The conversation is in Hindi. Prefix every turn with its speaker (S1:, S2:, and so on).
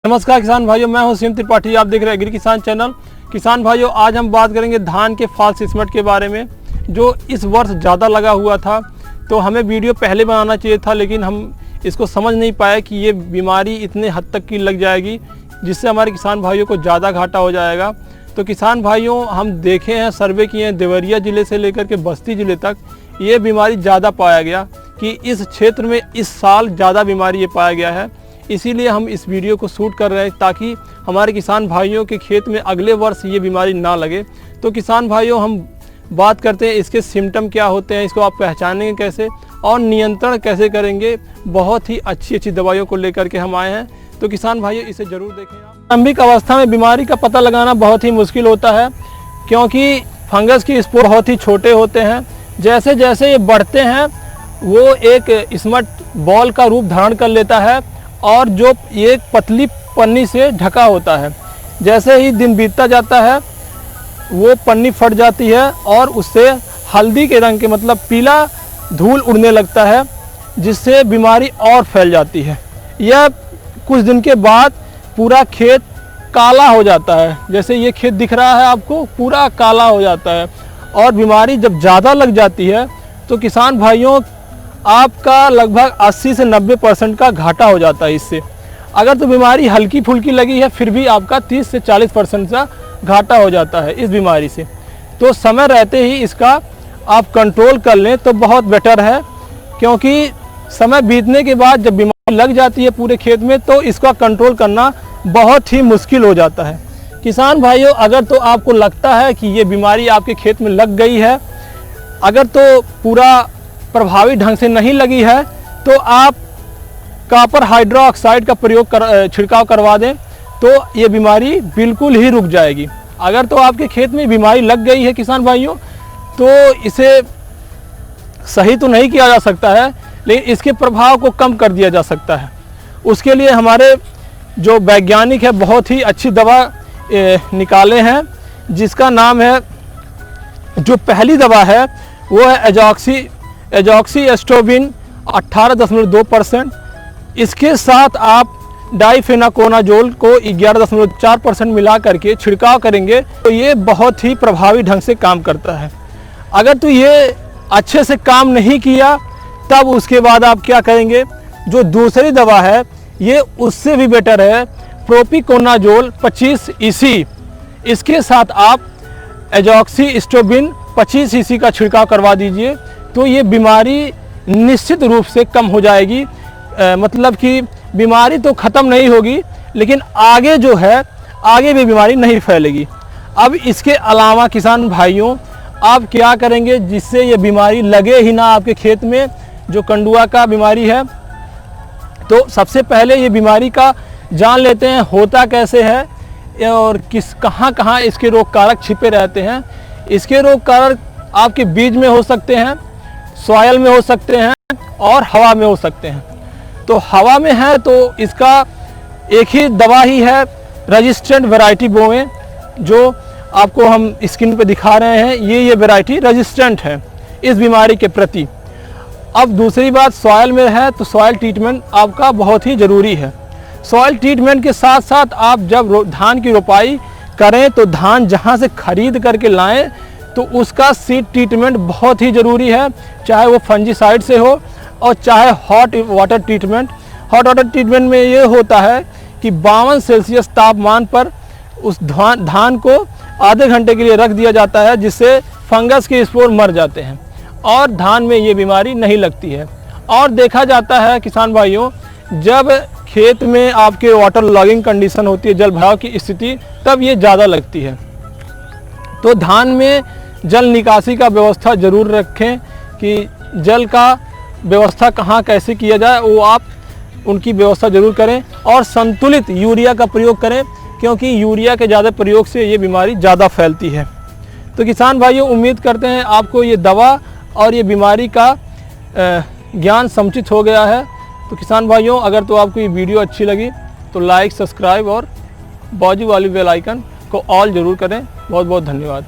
S1: नमस्कार किसान भाइयों, मैं हूं सीएम त्रिपाठी। आप देख रहे हैं एग्री किसान चैनल। किसान भाइयों, आज हम बात करेंगे धान के फॉल्स स्मेट के बारे में, जो इस वर्ष ज़्यादा लगा हुआ था। तो हमें वीडियो पहले बनाना चाहिए था, लेकिन हम इसको समझ नहीं पाए कि ये बीमारी इतने हद तक की लग जाएगी, जिससे हमारे किसान भाइयों को ज़्यादा घाटा हो जाएगा। तो किसान भाइयों, हम देखे हैं, सर्वे किए हैं, देवरिया ज़िले से लेकर के बस्ती ज़िले तक ये बीमारी ज़्यादा पाया गया कि इस क्षेत्र में इस साल ज़्यादा बीमारी ये पाया गया है। इसीलिए हम इस वीडियो को शूट कर रहे हैं ताकि हमारे किसान भाइयों के खेत में अगले वर्ष ये बीमारी ना लगे। तो किसान भाइयों, हम बात करते हैं इसके सिम्टम क्या होते हैं, इसको आप पहचानेंगे कैसे और नियंत्रण कैसे करेंगे। बहुत ही अच्छी दवाइयों को लेकर के हम आए हैं। तो किसान भाइयों, इसे ज़रूर देखें। प्रारंभिक अवस्था में बीमारी का पता लगाना बहुत ही मुश्किल होता है, क्योंकि फंगस के स्पोर बहुत ही छोटे होते हैं। जैसे जैसे ये बढ़ते हैं वो एक स्मट बॉल का रूप धारण कर लेता है और जो एक पतली पन्नी से ढका होता है। जैसे ही दिन बीतता जाता है वो पन्नी फट जाती है और उससे हल्दी के रंग के मतलब पीला धूल उड़ने लगता है, जिससे बीमारी और फैल जाती है। यह कुछ दिन के बाद पूरा खेत काला हो जाता है। जैसे ये खेत दिख रहा है आपको, पूरा काला हो जाता है। और बीमारी जब ज़्यादा लग जाती है तो किसान भाइयों, आपका लगभग 80 से 90% का घाटा हो जाता है इससे। अगर तो बीमारी हल्की फुल्की लगी है, फिर भी आपका 30 से 40% का घाटा हो जाता है इस बीमारी से। तो समय रहते ही इसका आप कंट्रोल कर लें तो बहुत बेटर है, क्योंकि समय बीतने के बाद जब बीमारी लग जाती है पूरे खेत में तो इसका कंट्रोल करना बहुत ही मुश्किल हो जाता है। किसान भाइयों, अगर तो आपको लगता है कि ये बीमारी आपके खेत में लग गई है, अगर तो पूरा प्रभावी ढंग से नहीं लगी है, तो आप कॉपर हाइड्रोक्साइड का छिड़काव करवा दें तो ये बीमारी बिल्कुल ही रुक जाएगी। अगर तो आपके खेत में बीमारी लग गई है किसान भाइयों, तो इसे सही तो नहीं किया जा सकता है, लेकिन इसके प्रभाव को कम कर दिया जा सकता है। उसके लिए हमारे जो वैज्ञानिक है बहुत ही अच्छी दवा निकाले हैं, जिसका नाम है, जो पहली दवा है वो है एजॉक्सीएस्ट्रोबिन 18.2%। इसके साथ आप डाइफेनाकोनाजोल को 11.4% मिला करके छिड़काव करेंगे तो ये बहुत ही प्रभावी ढंग से काम करता है। अगर तो ये अच्छे से काम नहीं किया, तब उसके बाद आप क्या करेंगे, जो दूसरी दवा है ये उससे भी बेटर है, प्रोपिकोनाजोल 25 EC। इसके साथ आप एजॉक्सीएस्ट्रोबिन 25 EC का छिड़काव करवा दीजिए, तो ये बीमारी निश्चित रूप से कम हो जाएगी। मतलब कि बीमारी तो ख़त्म नहीं होगी, लेकिन आगे जो है, आगे भी बीमारी नहीं फैलेगी। अब इसके अलावा किसान भाइयों, आप क्या करेंगे जिससे ये बीमारी लगे ही ना आपके खेत में, जो कंडुआ का बीमारी है। तो सबसे पहले ये बीमारी का जान लेते हैं होता कैसे है और कहाँ इसके रोग कारक छिपे रहते हैं। इसके रोग कारक आपके बीज में हो सकते हैं, सॉयल में हो सकते हैं और हवा में हो सकते हैं। तो हवा में है तो इसका एक ही दवा ही है, रेजिस्टेंट वैरायटी बोएं, जो आपको हम स्क्रीन पे दिखा रहे हैं। ये वैरायटी रेजिस्टेंट है इस बीमारी के प्रति। अब दूसरी बात, सॉयल में है तो सॉयल ट्रीटमेंट आपका बहुत ही ज़रूरी है। सॉयल ट्रीटमेंट के साथ साथ आप जब धान की रोपाई करें तो धान जहाँ से खरीद करके लाएं तो उसका सीड ट्रीटमेंट बहुत ही ज़रूरी है, चाहे वो फंजीसाइड से हो और चाहे hot water treatment. Hot water treatment में ये होता है कि 52 सेल्सियस तापमान पर उस धान को आधे घंटे के लिए रख दिया जाता है, जिससे फंगस के स्पोर मर जाते हैं और धान में ये बीमारी नहीं लगती है। और देखा जाता है किसान भाइयों, जब खेत में आपके वाटर लॉगिंग कंडीशन होती है, जल भराव की स्थिति, तब ये ज़्यादा लगती है। तो धान में जल निकासी का व्यवस्था ज़रूर रखें कि जल का व्यवस्था कहाँ कैसे किया जाए, वो आप उनकी व्यवस्था ज़रूर करें। और संतुलित यूरिया का प्रयोग करें, क्योंकि यूरिया के ज़्यादा प्रयोग से ये बीमारी ज़्यादा फैलती है। तो किसान भाइयों, उम्मीद करते हैं आपको ये दवा और ये बीमारी का ज्ञान समुचित हो गया है। तो किसान भाइयों, अगर तो आपको ये वीडियो अच्छी लगी तो लाइक, सब्सक्राइब और बाजू वाली बेल आइकन को ऑल ज़रूर करें। बहुत बहुत धन्यवाद।